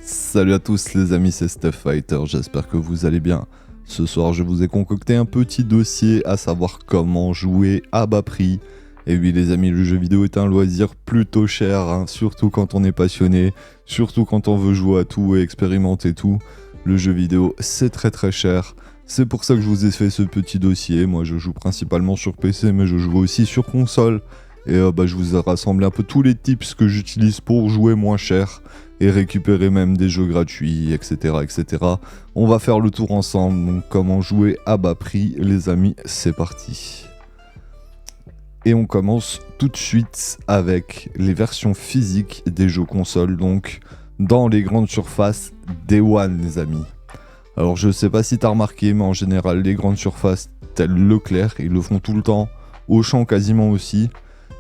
Salut à tous les amis, c'est Steph Fighter, j'espère que vous allez bien. Ce soir je vous ai concocté un petit dossier à savoir comment jouer à bas prix. Et oui les amis, le jeu vidéo est un loisir plutôt cher, hein, surtout quand on est passionné, surtout quand on veut jouer à tout et expérimenter tout. Le jeu vidéo c'est très cher, c'est pour ça que je vous ai fait ce petit dossier. Moi je joue principalement sur PC mais je joue aussi sur console. Et je vous ai rassemblé un peu tous les tips que j'utilise pour jouer moins cher et récupérer même des jeux gratuits, etc. On va faire le tour ensemble, donc comment jouer à bas prix les amis, c'est parti. Et on commence tout de suite avec les versions physiques des jeux consoles, donc dans les grandes surfaces Day One les amis. Alors je sais pas si t'as remarqué, mais en général les grandes surfaces telles Leclerc, ils le font tout le temps, Auchan quasiment aussi,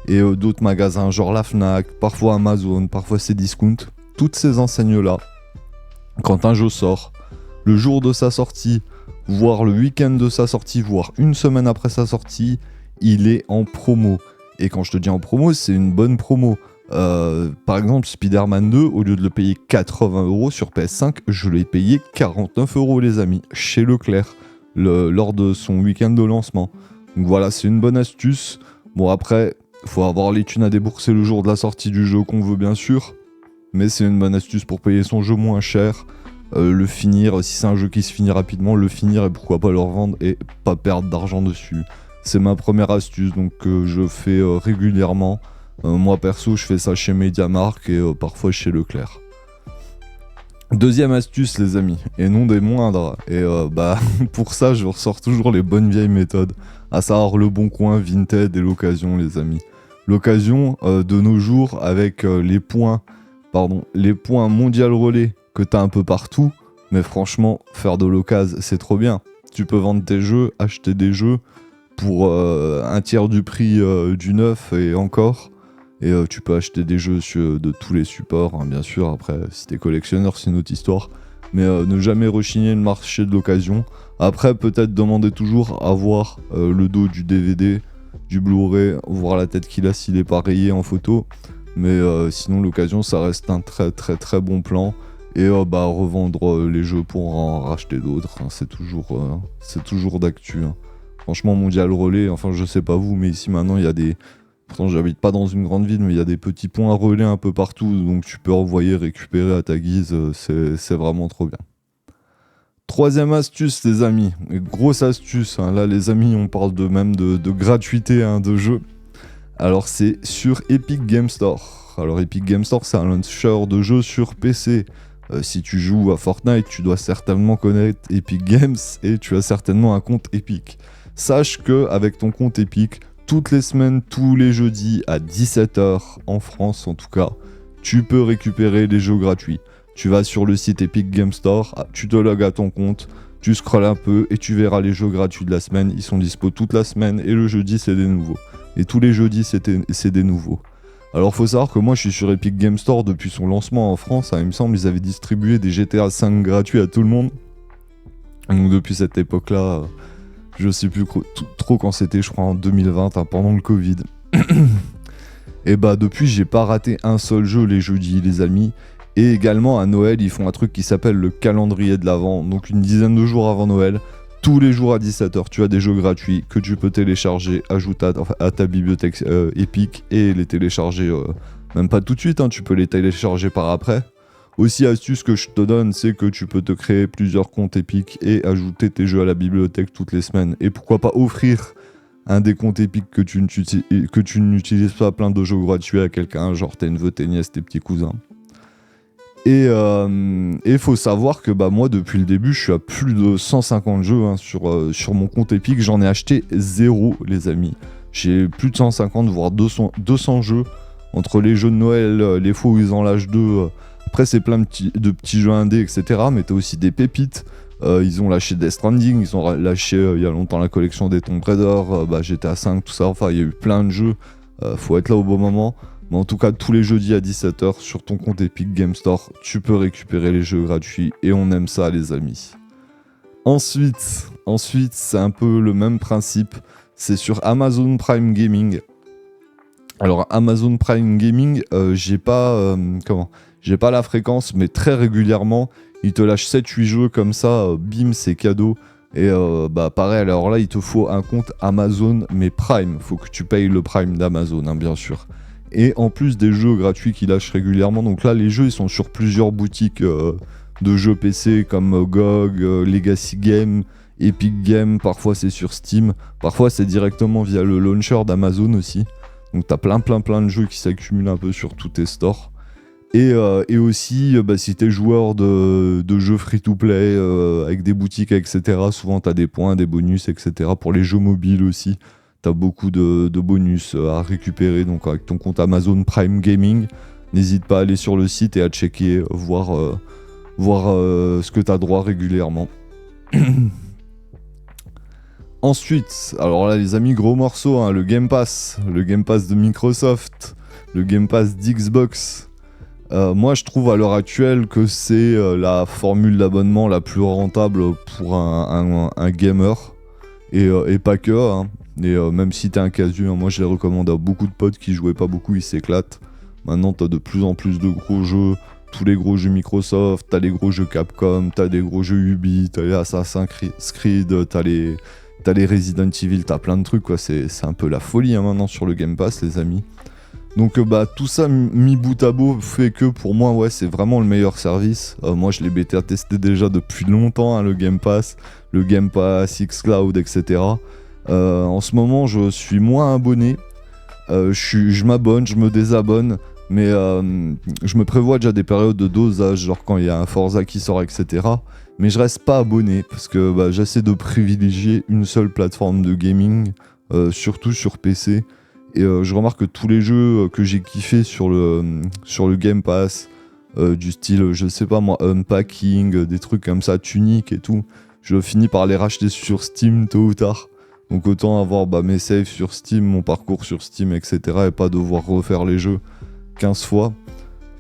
et d'autres magasins genre la Fnac, parfois Amazon, parfois Cdiscount. Toutes ces enseignes-là, quand un jeu sort, le jour de sa sortie, voire le week-end de sa sortie, voire une semaine après sa sortie, il est en promo. Et quand je te dis en promo, c'est une bonne promo. Par exemple, Spider-Man 2, au lieu de le payer 80€ sur PS5, je l'ai payé 49€ les amis, chez Leclerc, lors de son week-end de lancement. Donc voilà, c'est une bonne astuce. Bon après, faut avoir les thunes à débourser le jour de la sortie du jeu qu'on veut bien sûr. Mais c'est une bonne astuce pour payer son jeu moins cher, le finir, si c'est un jeu qui se finit rapidement, le finir et pourquoi pas le revendre et pas perdre d'argent dessus. C'est ma première astuce donc je fais régulièrement. Moi perso je fais ça chez MediaMarkt et parfois chez Leclerc. Deuxième astuce les amis, et non des moindres, et pour ça je ressors toujours les bonnes vieilles méthodes, à savoir le bon coin, Vinted et l'occasion les amis. L'occasion de nos jours avec les points mondial relais que t'as un peu partout, mais franchement, faire de l'occasion, c'est trop bien. Tu peux vendre tes jeux, acheter des jeux pour un tiers du prix du neuf et encore. Et tu peux acheter des jeux de tous les supports, hein, bien sûr. Après, si t'es collectionneur, c'est une autre histoire. Mais ne jamais rechigner le marché de l'occasion. Après, peut-être demander toujours à voir le dos du DVD, du Blu-ray, voir la tête qu'il a s'il est pas rayé en photo. Mais sinon l'occasion ça reste un très bon plan. Et revendre les jeux pour en racheter d'autres, hein, c'est toujours d'actu. Hein. Franchement Mondial Relais, enfin je sais pas vous, mais ici maintenant il y a des... Pourtant j'habite pas dans une grande ville, mais il y a des petits points relais un peu partout, donc tu peux envoyer, récupérer à ta guise, c'est vraiment trop bien. Troisième astuce les amis, grosse astuce, hein. Là les amis on parle de gratuité hein, de jeux. Alors c'est sur Epic Game Store. Alors Epic Game Store c'est un launcher de jeux sur PC. Si tu joues à Fortnite, tu dois certainement connaître Epic Games et tu as certainement un compte Epic. Sache que avec ton compte Epic, toutes les semaines, tous les jeudis à 17h, en France en tout cas, tu peux récupérer les jeux gratuits. Tu vas sur le site Epic Game Store, tu te logs à ton compte, tu scrolles un peu et tu verras les jeux gratuits de la semaine. Ils sont dispo toute la semaine et le jeudi c'est des nouveaux. Et tous les jeudis, c'est des nouveaux. Alors, faut savoir que moi, je suis sur Epic Game Store depuis son lancement en France. Hein, il me semble ils avaient distribué des GTA 5 gratuits à tout le monde. Donc, depuis cette époque-là, je sais plus trop quand c'était, je crois en 2020, hein, pendant le Covid. Et depuis, j'ai pas raté un seul jeu les jeudis, les amis. Et également, à Noël, ils font un truc qui s'appelle le calendrier de l'Avent. Donc, une dizaine de jours avant Noël. Tous les jours à 17h, tu as des jeux gratuits que tu peux télécharger, ajouter à ta bibliothèque Epic et les télécharger, même pas tout de suite, hein, tu peux les télécharger par après. Aussi, astuce que je te donne, c'est que tu peux te créer plusieurs comptes Epic et ajouter tes jeux à la bibliothèque toutes les semaines. Et pourquoi pas offrir un des comptes Epic que tu n'utilises pas plein de jeux gratuits à quelqu'un, genre tes neveux, tes nièces, tes petits cousins. Et faut savoir que moi depuis le début je suis à plus de 150 jeux hein, sur mon compte Epic, j'en ai acheté 0 les amis. J'ai plus de 150 voire 200 jeux entre les jeux de Noël, les fois où ils en lâchent 2. Après c'est plein de petits jeux indés etc. Mais t'as aussi des pépites. Ils ont lâché Death Stranding, ils ont lâché il y a longtemps la collection des Tomb Raider, GTA 5 tout ça, enfin il y a eu plein de jeux. Faut être là au bon moment. Mais en tout cas, tous les jeudis à 17h, sur ton compte Epic Game Store, tu peux récupérer les jeux gratuits et on aime ça, les amis. Ensuite, c'est un peu le même principe. C'est sur Amazon Prime Gaming. Alors, Amazon Prime Gaming, j'ai pas j'ai pas la fréquence, mais très régulièrement, ils te lâchent 7-8 jeux comme ça, bim, c'est cadeau. Et bah pareil, alors là, il te faut un compte Amazon, mais Prime. Faut que tu payes le Prime d'Amazon, hein, bien sûr. Et en plus des jeux gratuits qu'ils lâchent régulièrement. Donc là, les jeux, ils sont sur plusieurs boutiques de jeux PC comme GOG, Legacy Game, Epic Game. Parfois, c'est sur Steam. Parfois, c'est directement via le launcher d'Amazon aussi. Donc t'as plein de jeux qui s'accumulent un peu sur tous tes stores. Et aussi, bah, si t'es joueur de jeux free-to-play avec des boutiques, etc., souvent t'as des points, des bonus, etc. Pour les jeux mobiles aussi, t'as beaucoup de bonus à récupérer. Donc avec ton compte Amazon Prime Gaming, n'hésite pas à aller sur le site et à checker, voir ce que t'as droit régulièrement. Ensuite, alors là les amis, gros morceau, hein, le Game Pass de Microsoft, le Game Pass d'Xbox. Moi, je trouve à l'heure actuelle que c'est la formule d'abonnement la plus rentable pour un gamer. Et pas que. Hein. Et même si t'es un casu, hein, moi je les recommande à beaucoup de potes qui jouaient pas beaucoup, ils s'éclatent. Maintenant, t'as de plus en plus de gros jeux. Tous les gros jeux Microsoft, t'as les gros jeux Capcom, t'as des gros jeux Ubi, t'as les Assassin's Creed, t'as les Resident Evil, t'as plein de trucs, quoi. C'est un peu la folie hein, maintenant sur le Game Pass, les amis. Donc bah tout ça mis bout à bout fait que pour moi ouais c'est vraiment le meilleur service. Moi je l'ai bêta testé déjà depuis longtemps hein, le Game Pass, xCloud, etc. En ce moment je suis moins abonné, je m'abonne, je me désabonne, mais je me prévois déjà des périodes de dosage, genre quand il y a un Forza qui sort, etc. Mais je reste pas abonné parce que bah, j'essaie de privilégier une seule plateforme de gaming, surtout sur PC. Et je remarque que tous les jeux que j'ai kiffé sur le Game Pass, du style, je sais pas moi, Unpacking, des trucs comme ça, Tunic et tout, je finis par les racheter sur Steam tôt ou tard. Donc autant avoir bah, mes saves sur Steam, mon parcours sur Steam, etc. et pas devoir refaire les jeux 15 fois.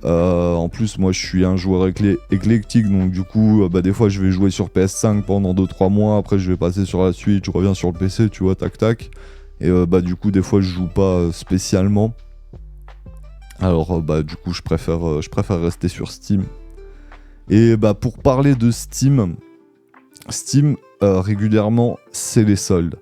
En plus, moi je suis un joueur éclectique, donc du coup, bah, des fois je vais jouer sur PS5 pendant 2-3 mois, après je vais passer sur la Switch, je reviens sur le PC, tu vois, tac tac. Et bah du coup des fois je joue pas spécialement. Alors bah du coup je préfère rester sur Steam. Et bah pour parler de Steam, régulièrement c'est les soldes.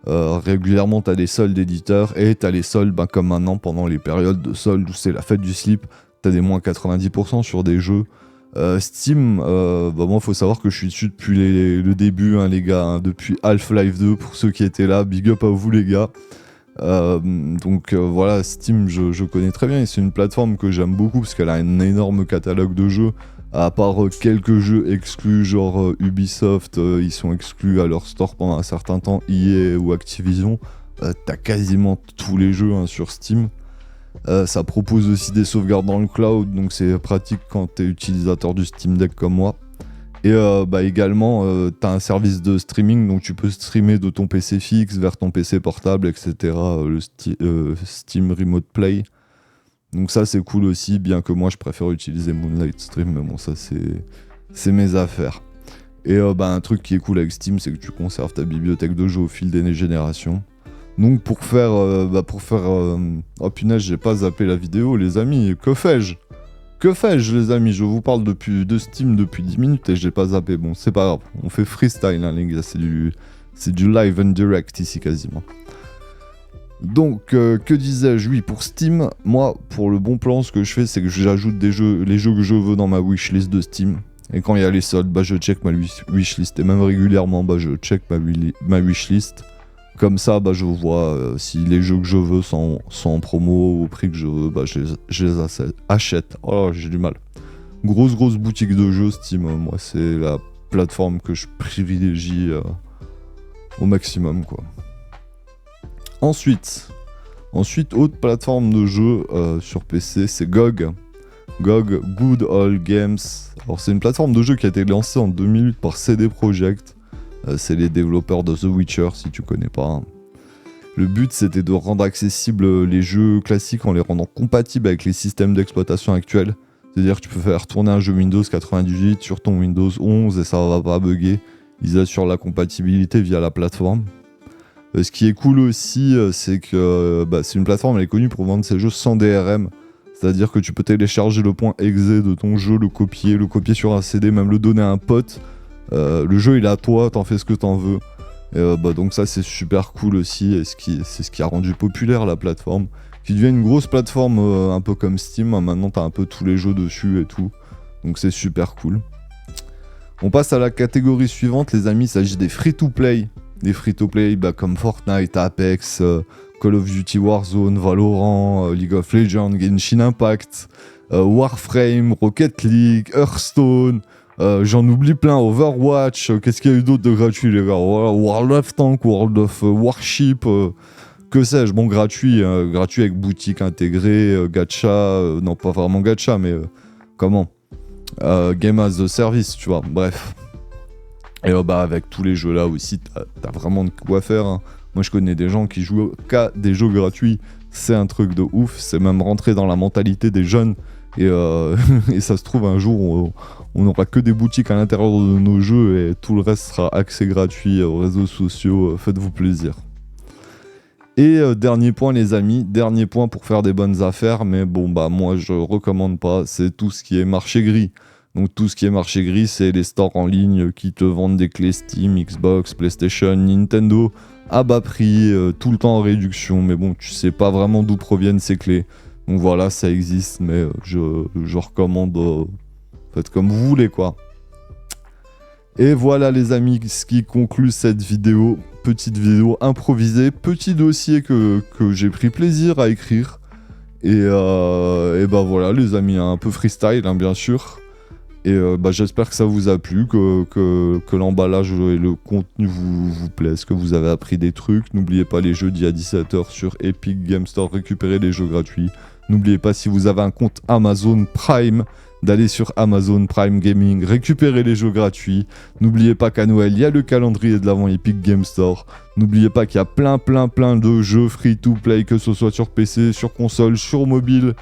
Régulièrement t'as des soldes d'éditeurs et t'as les soldes bah, comme maintenant pendant les périodes de soldes où c'est la fête du slip, t'as des moins 90% sur des jeux. Steam, bah moi faut savoir que je suis dessus depuis le début hein, les gars, hein, depuis Half-Life 2 pour ceux qui étaient là, big up à vous les gars. Donc voilà, Steam je connais très bien et c'est une plateforme que j'aime beaucoup parce qu'elle a un énorme catalogue de jeux. À part quelques jeux exclus genre Ubisoft, ils sont exclus à leur store pendant un certain temps, EA ou Activision, t'as quasiment tous les jeux hein, sur Steam. Ça propose aussi des sauvegardes dans le cloud, donc c'est pratique quand t'es utilisateur du Steam Deck comme moi. Et bah également, t'as un service de streaming, donc tu peux streamer de ton PC fixe vers ton PC portable, etc. Le Steam Remote Play. Donc ça c'est cool aussi, bien que moi je préfère utiliser Moonlight Stream, mais bon ça c'est mes affaires. Et bah un truc qui est cool avec Steam, c'est que tu conserves ta bibliothèque de jeux au fil des générations. Donc pour faire... Oh punaise, j'ai pas zappé la vidéo les amis, que fais-je les amis? Je vous parle de Steam depuis 10 minutes et j'ai pas zappé. Bon c'est pas grave, on fait freestyle hein, les gars, c'est du live and direct ici quasiment. Donc que disais-je? Oui, pour Steam, moi pour le bon plan ce que je fais c'est que j'ajoute les jeux que je veux dans ma wishlist de Steam. Et quand il y a les soldes, bah je check ma wishlist et même régulièrement bah je check ma wishlist. Comme ça, bah, je vois si les jeux que je veux sont en promo au prix que je veux, bah, je les achète. Oh là, j'ai du mal. Grosse boutique de jeux Steam, moi, c'est la plateforme que je privilégie au maximum, quoi. Ensuite, autre plateforme de jeux sur PC, c'est GOG. GOG, Good Old Games. Alors, c'est une plateforme de jeux qui a été lancée en 2008 par CD Projekt. C'est les développeurs de The Witcher, si tu connais pas. Le but, c'était de rendre accessibles les jeux classiques en les rendant compatibles avec les systèmes d'exploitation actuels. C'est-à-dire que tu peux faire tourner un jeu Windows 98 sur ton Windows 11 et ça va pas bugger. Ils assurent la compatibilité via la plateforme. Ce qui est cool aussi, c'est que c'est une plateforme, elle est connue pour vendre ses jeux sans DRM. C'est-à-dire que tu peux télécharger le point exe de ton jeu, le copier sur un CD, même le donner à un pote. Le jeu il est à toi, t'en fais ce que t'en veux. Donc ça c'est super cool aussi, et c'est ce qui a rendu populaire la plateforme, qui devient une grosse plateforme un peu comme Steam, hein. Maintenant t'as un peu tous les jeux dessus et tout, donc c'est super cool. On passe à la catégorie suivante les amis, il s'agit des free-to-play. Des free-to-play comme Fortnite, Apex, Call of Duty Warzone, Valorant, League of Legends, Genshin Impact, Warframe, Rocket League, Hearthstone, j'en oublie plein, Overwatch, qu'est-ce qu'il y a eu d'autre de gratuit les gars, World of Tanks, World of Warship, que sais-je, bon gratuit avec boutique intégrée, gacha, non pas vraiment gacha mais Game as a Service, tu vois, bref. Et avec tous les jeux là aussi, t'as vraiment de quoi faire, hein. Moi je connais des gens qui jouent qu'à des jeux gratuits, c'est un truc de ouf, c'est même rentré dans la mentalité des jeunes. Et ça se trouve un jour on n'aura que des boutiques à l'intérieur de nos jeux et tout le reste sera accès gratuit aux réseaux sociaux, faites-vous plaisir. Et dernier point les amis, dernier point pour faire des bonnes affaires, mais moi je recommande pas, c'est tout ce qui est marché gris. Donc tout ce qui est marché gris, c'est les stores en ligne qui te vendent des clés Steam, Xbox, PlayStation, Nintendo à bas prix, tout le temps en réduction, mais bon, tu sais pas vraiment d'où proviennent ces clés. Donc voilà, ça existe, mais je recommande, faites comme vous voulez quoi. Et voilà les amis, ce qui conclut cette vidéo, petite vidéo improvisée, petit dossier que j'ai pris plaisir à écrire. Et voilà les amis, un peu freestyle hein, bien sûr. Et j'espère que ça vous a plu, que l'emballage et le contenu vous plaisent, que vous avez appris des trucs. N'oubliez pas les jeudis à 17h sur Epic Game Store, récupérez les jeux gratuits. N'oubliez pas si vous avez un compte Amazon Prime, d'aller sur Amazon Prime Gaming, récupérer les jeux gratuits. N'oubliez pas qu'à Noël, il y a le calendrier de l'avant Epic Game Store. N'oubliez pas qu'il y a plein de jeux free-to-play, que ce soit sur PC, sur console, sur mobile.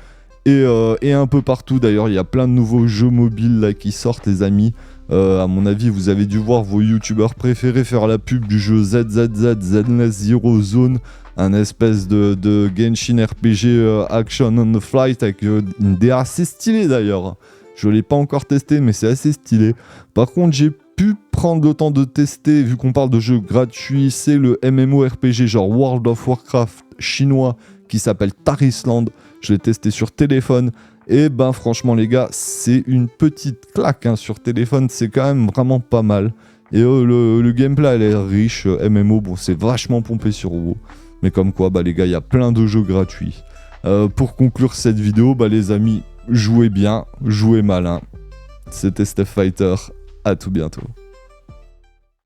Et un peu partout d'ailleurs, il y a plein de nouveaux jeux mobiles là qui sortent les amis. À mon avis, vous avez dû voir vos youtubeurs préférés faire la pub du jeu ZZZ Zenless Zero Zone, un espèce de Genshin RPG Action on the Flight avec une DA assez stylée d'ailleurs. Je l'ai pas encore testé mais c'est assez stylé. Par contre, j'ai pu prendre le temps de tester, vu qu'on parle de jeux gratuits, c'est le MMORPG genre World of Warcraft chinois qui s'appelle Tarisland. Je l'ai testé sur téléphone et franchement les gars, c'est une petite claque hein, sur téléphone, c'est quand même vraiment pas mal. Et le gameplay a l'air riche, MMO, c'est vachement pompé sur WoW. Mais comme quoi, les gars, il y a plein de jeux gratuits. Pour conclure cette vidéo, les amis, jouez bien, jouez malin. C'était Steph Fighter, à tout bientôt.